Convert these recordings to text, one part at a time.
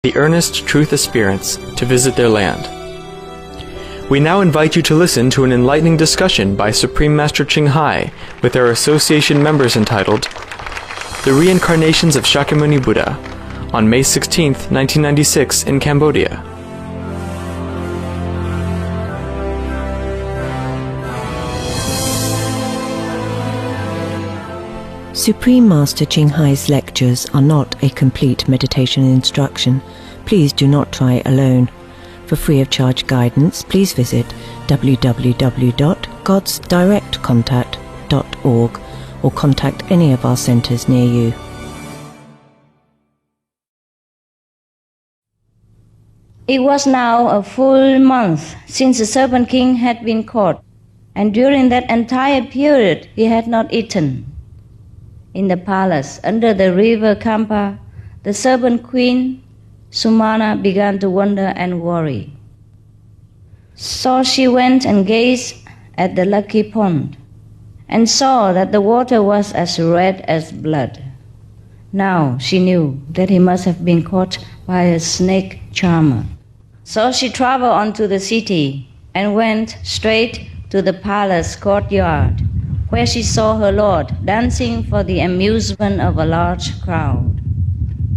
the earnest truth aspirants to visit their land. We now invite you to listen to an enlightening discussion by Supreme Master Ching Hai with our association members entitled The Reincarnations of Shakyamuni Buddha on May 16, 1996 in Cambodia. Supreme Master Ching Hai's lectures are not a complete meditation instruction. Please do not try alone. For free of charge guidance, please visit www.godsdirectcontact.org or contact any of our centres near you. It was now a full month since the Serpent King had been caught, and during that entire period he had not eaten. In the palace under the river Kampa, the Serpent Queen Sumana began to wonder and worry. So she went and gazed at the lucky pond and saw that the water was as red as blood. Now she knew that he must have been caught by a snake charmer. So she traveled on to the city and went straight to the palace courtyard, where she saw her lord dancing for the amusement of a large crowd.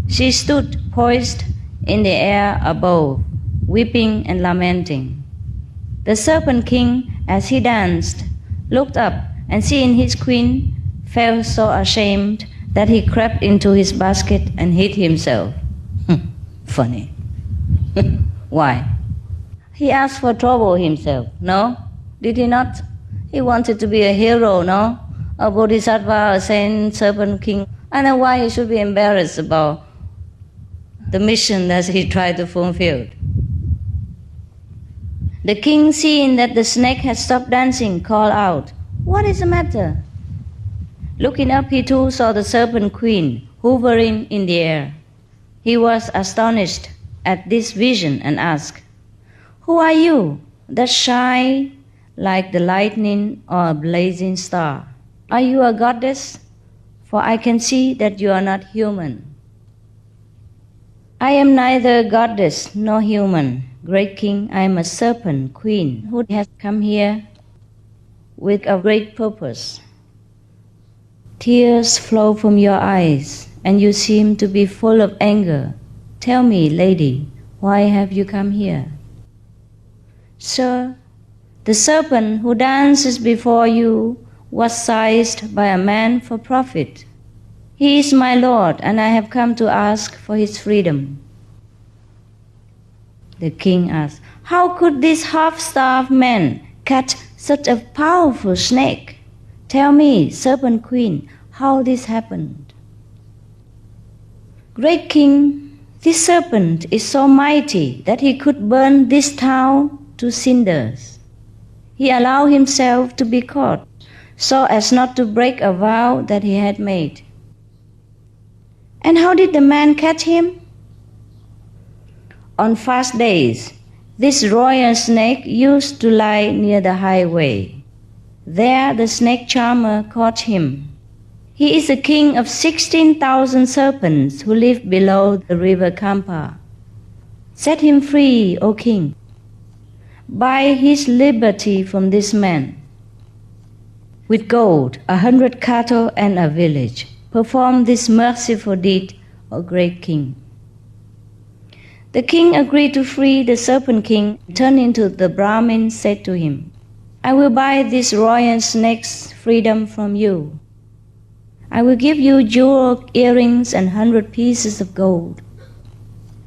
She stood poised in the air above, weeping and lamenting. The Serpent King, as he danced, looked up and seeing his queen, felt so ashamed that he crept into his basket and hid himself. Funny. Why? He asked for trouble himself, no? Did he not? He wanted to be a hero, no? A bodhisattva, a saint, Serpent King. I know why he should be embarrassed about the mission that he tried to fulfill. The king, seeing that the snake had stopped dancing, called out, "What is the matter?" Looking up, he too saw the Serpent Queen hovering in the air. He was astonished at this vision and asked, "Who are you that shine like the lightning or a blazing star? Are you a goddess? For I can see that you are not human." "I am neither goddess nor human, great king. I am a serpent queen who has come here with a great purpose. Tears flow from your eyes, and you seem to be full of anger. Tell me, lady, why have you come here?" "Sir, the serpent who dances before you was seized by a man for profit. He is my lord, and I have come to ask for his freedom." The king asked, "How could this half-starved man catch such a powerful snake? Tell me, Serpent Queen, how this happened." "Great king, this serpent is so mighty that he could burn this town to cinders. He allowed himself to be caught so as not to break a vow that he had made." "And how did the man catch him?" "On fast days, this royal snake used to lie near the highway. There the snake charmer caught him. He is the king of 16,000 serpents who live below the river Kampa. Set him free, O king. Buy his liberty from this man. With gold, 100 cattle and a village, perform this merciful deed, O great king." The king agreed to free the Serpent King. Turning to the Brahmin, said to him, "I will buy this royal snake's freedom from you. I will give you jewel earrings and 100 pieces of gold.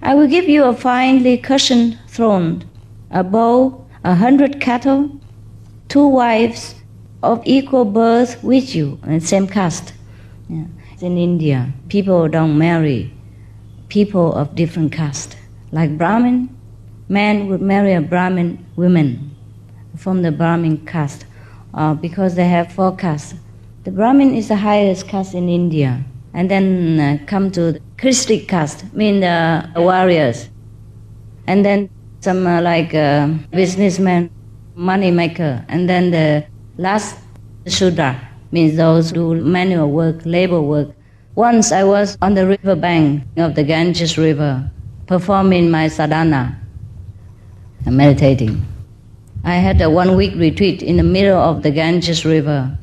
I will give you a finely cushioned throne, a bow, 100 cattle, 2 wives of equal birth with you, and same caste." Yeah. In India, people don't marry people of different caste. Like Brahmin, man would marry a Brahmin woman from the Brahmin caste because they have 4 castes. The Brahmin is the highest caste in India, and then come to the Christic caste, mean the warriors, and then some businessman, money maker, and then the last Shudra, means those who do manual work, labor work. Once I was on the river bank of the Ganges River, performing my sadhana, meditating. I had a 1-week retreat in the middle of the Ganges River,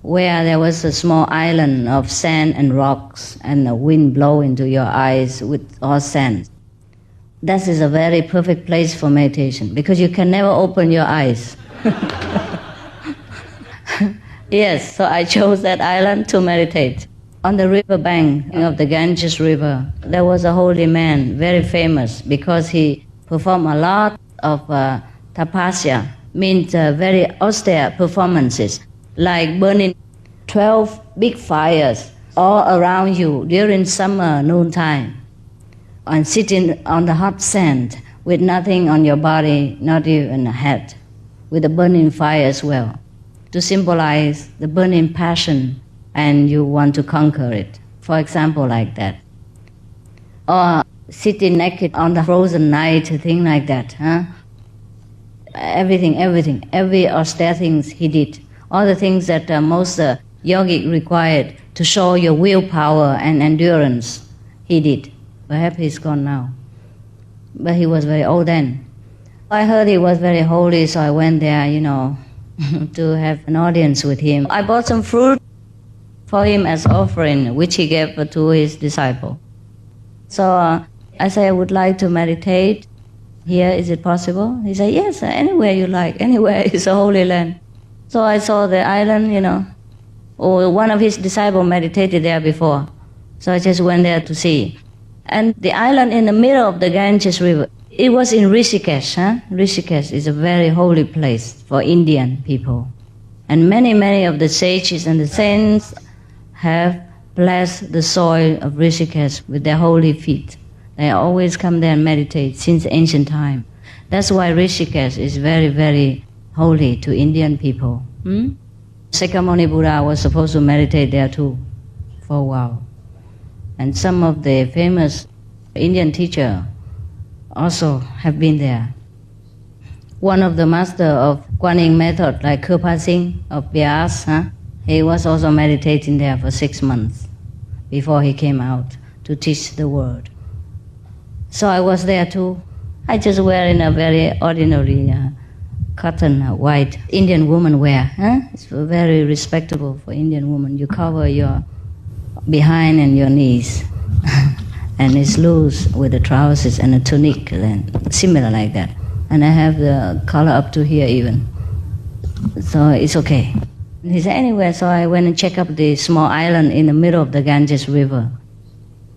where there was a small island of sand and rocks, and the wind blow into your eyes with all sand. That is a very perfect place for meditation, because you can never open your eyes. Yes, so I chose that island to meditate. On the river bank of the Ganges River, there was a holy man, very famous, because he performed a lot of tapasya, means very austere performances, like burning 12 big fires all around you during summer noontime, and sitting on the hot sand with nothing on your body, not even a head, with a burning fire as well, to symbolize the burning passion and you want to conquer it. For example, like that. Or sitting naked on the frozen night, thing like that. Every austere things he did. All the things that most yogic required to show your willpower and endurance, he did. Perhaps he's gone now. But he was very old then. I heard he was very holy, so I went there, to have an audience with him. I bought some fruit for him as offering, which he gave to his disciple. So I said, I would like to meditate here. Is it possible? He said, yes, anywhere you like. Anywhere is a holy land. So I saw the island, or one of his disciples meditated there before. So I just went there to see. And the island in the middle of the Ganges River, it was in Rishikesh. Rishikesh is a very holy place for Indian people. And many of the sages and the saints have blessed the soil of Rishikesh with their holy feet. They always come there and meditate since ancient time. That's why Rishikesh is very holy to Indian people. Shakyamuni Buddha was supposed to meditate there too for a while. And some of the famous Indian teachers also have been there. One of the master of Kuan Yin method, like Kirpa Singh of Bias, he was also meditating there for 6 months before he came out to teach the word. So I was there too. I just wear in a very ordinary cotton white Indian woman wear. It's very respectable for Indian woman. You cover your behind and your knees. And it's loose with the trousers and a tunic, and similar like that. And I have the collar up to here even. So it's okay. He said, anyway, so I went and checked up the small island in the middle of the Ganges River.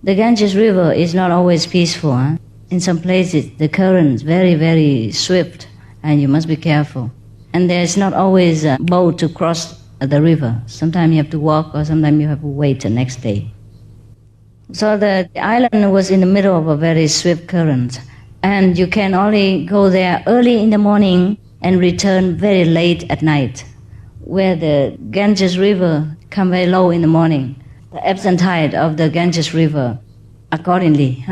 The Ganges River is not always peaceful. In some places, the current is very swift, and you must be careful. And there's not always a boat to cross the river. Sometimes you have to walk, or sometimes you have to wait the next day. So the island was in the middle of a very swift current, and you can only go there early in the morning and return very late at night, where the Ganges River come very low in the morning. The ebbs and tide of the Ganges River accordingly.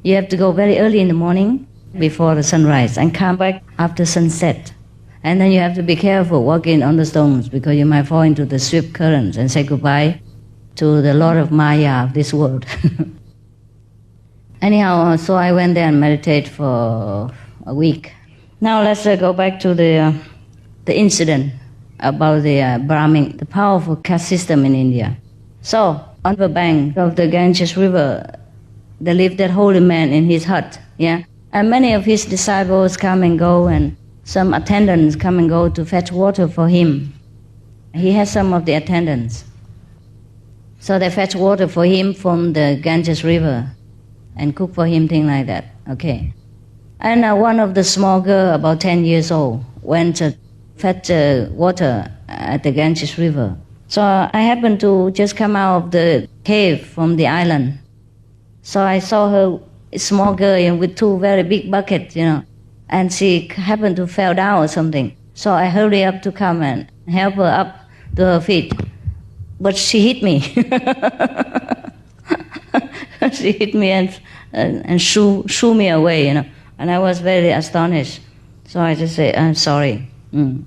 You have to go very early in the morning before the sunrise and come back after sunset. And then you have to be careful walking on the stones, because you might fall into the swift currents and say goodbye to the Lord of Maya of this world. Anyhow, so I went there and meditated for a week. Now let's go back to the incident about the Brahmin, the powerful caste system in India. So on the bank of the Ganges River, there lived that holy man in his hut. And many of his disciples come and go, and some attendants come and go to fetch water for him. He has some of the attendants. So they fetch water for him from the Ganges River and cook for him, things like that. Okay. And one of the small girl, about 10 years old, went to fetch water at the Ganges River. So I happened to just come out of the cave from the island. So I saw her, a small girl, with 2 very big buckets, and she happened to fall down or something. So I hurried up to come and help her up to her feet. But she hit me. She hit me and shoo me away, And I was very astonished. So I just said, I'm sorry. And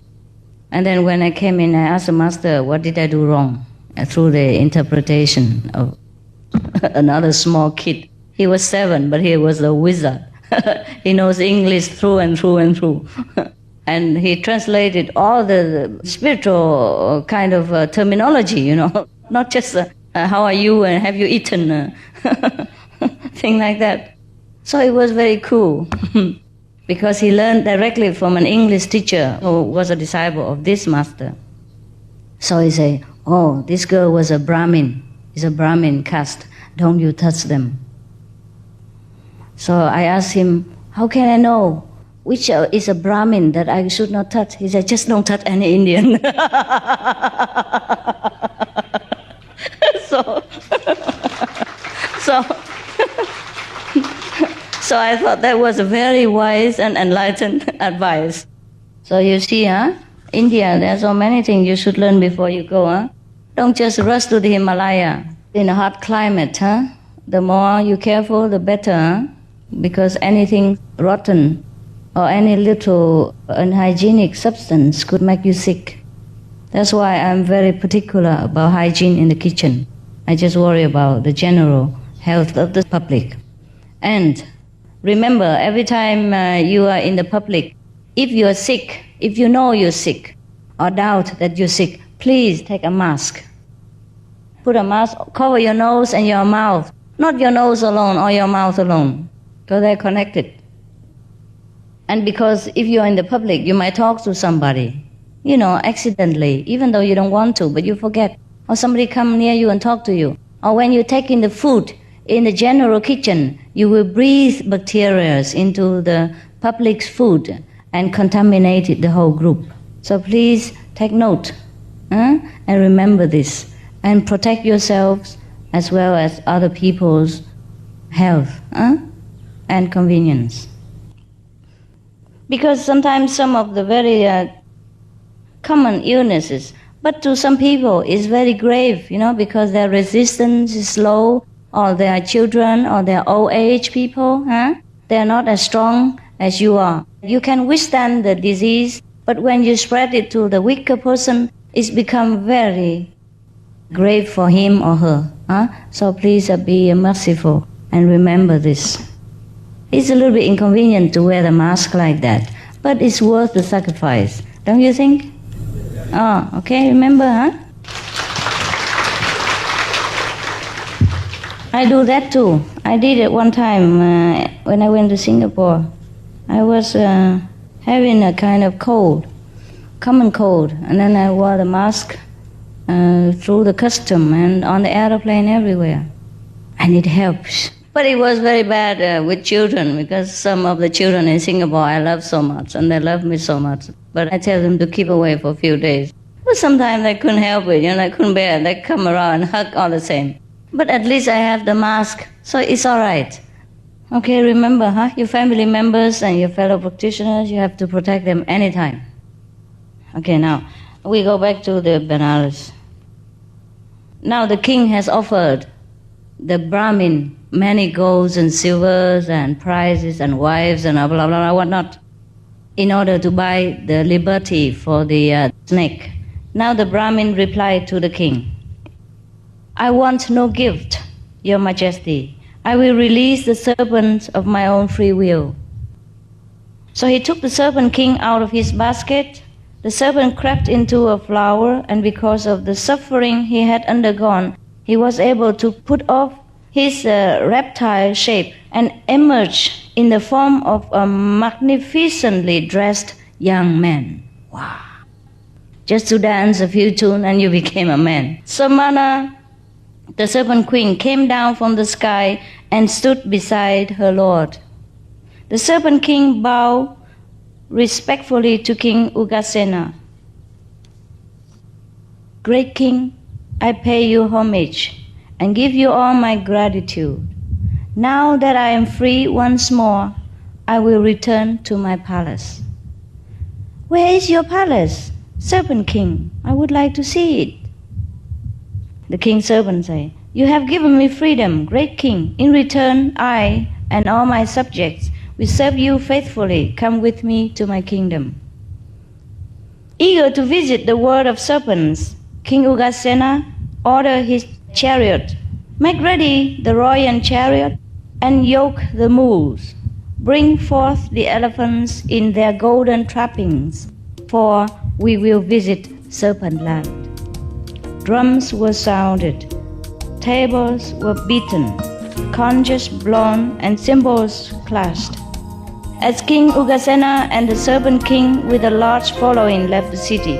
then when I came in, I asked the master, what did I do wrong? Through the interpretation of another small kid. He was 7, but he was a wizard. He knows English through and through and through. And he translated all the spiritual kind of terminology, not just how are you and have you eaten, thing like that. So it was very cool because he learned directly from an English teacher who was a disciple of this master. So he said, oh, this girl was a Brahmin. It's a Brahmin caste. Don't you touch them. So I asked him, how can I know which is a Brahmin that I should not touch? He said, just don't touch any Indian. So I thought that was a very wise and enlightened advice. So you see, India, there are so many things you should learn before you go. Don't just rush to the Himalaya in a hot climate. The more you're careful, the better. Because anything rotten or any little unhygienic substance could make you sick. That's why I'm very particular about hygiene in the kitchen. I just worry about the general health of the public. And remember, every time you are in the public, if you are sick, if you know you're sick or doubt that you're sick, please take a mask. Put a mask, cover your nose and your mouth. Not your nose alone or your mouth alone, because they're connected. And because if you're in the public, you might talk to somebody, accidentally, even though you don't want to, but you forget. Or somebody come near you and talk to you. Or when you take in the food in the general kitchen, you will breathe bacteria into the public's food and contaminate the whole group. So please take note and remember this and protect yourselves as well as other people's health and convenience. Because sometimes some of the very common illnesses, but to some people it's very grave, because their resistance is low, or they are children, or they are old age people. They are not as strong as you are. You can withstand the disease, but when you spread it to the weaker person, it's become very grave for him or her. So please be merciful and remember this. It's a little bit inconvenient to wear the mask like that, but it's worth the sacrifice, don't you think? Oh, okay, remember, I do that too. I did it one time when I went to Singapore. I was having a kind of cold, common cold, and then I wore the mask through the custom and on the airplane everywhere. And it helps. But it was very bad with children, because some of the children in Singapore I love so much, and they love me so much. But I tell them to keep away for a few days. But sometimes they couldn't help it, they couldn't bear it. They come around and hug all the same. But at least I have the mask, so it's all right. Okay, remember, your family members and your fellow practitioners, you have to protect them anytime. Okay, now we go back to the Benares. Now the king has offered the Brahmin many golds and silvers and prizes and wives and blah, blah, blah, whatnot, in order to buy the liberty for the snake. Now the Brahmin replied to the king, I want no gift, Your Majesty. I will release the serpent of my own free will. So he took the serpent king out of his basket. The serpent crept into a flower, and because of the suffering he had undergone, he was able to put off his reptile shape and emerge in the form of a magnificently dressed young man. Wow. Just to dance a few tunes and you became a man. Samana, the serpent queen, came down from the sky and stood beside her lord. The serpent king bowed respectfully to King Ugasena. Great king, I pay you homage and give you all my gratitude. Now that I am free once more, I will return to my palace. Where is your palace, Serpent King? I would like to see it. The king serpent said, You have given me freedom, great king. In return, I and all my subjects will serve you faithfully. Come with me to my kingdom. Eager to visit the world of serpents, King Ugasena ordered his chariot. Make ready the royal chariot and yoke the mules. Bring forth the elephants in their golden trappings, for we will visit Serpent Land. Drums were sounded, tables were beaten, conches blown, and cymbals clashed. As King Ugasena and the Serpent King with a large following left the city,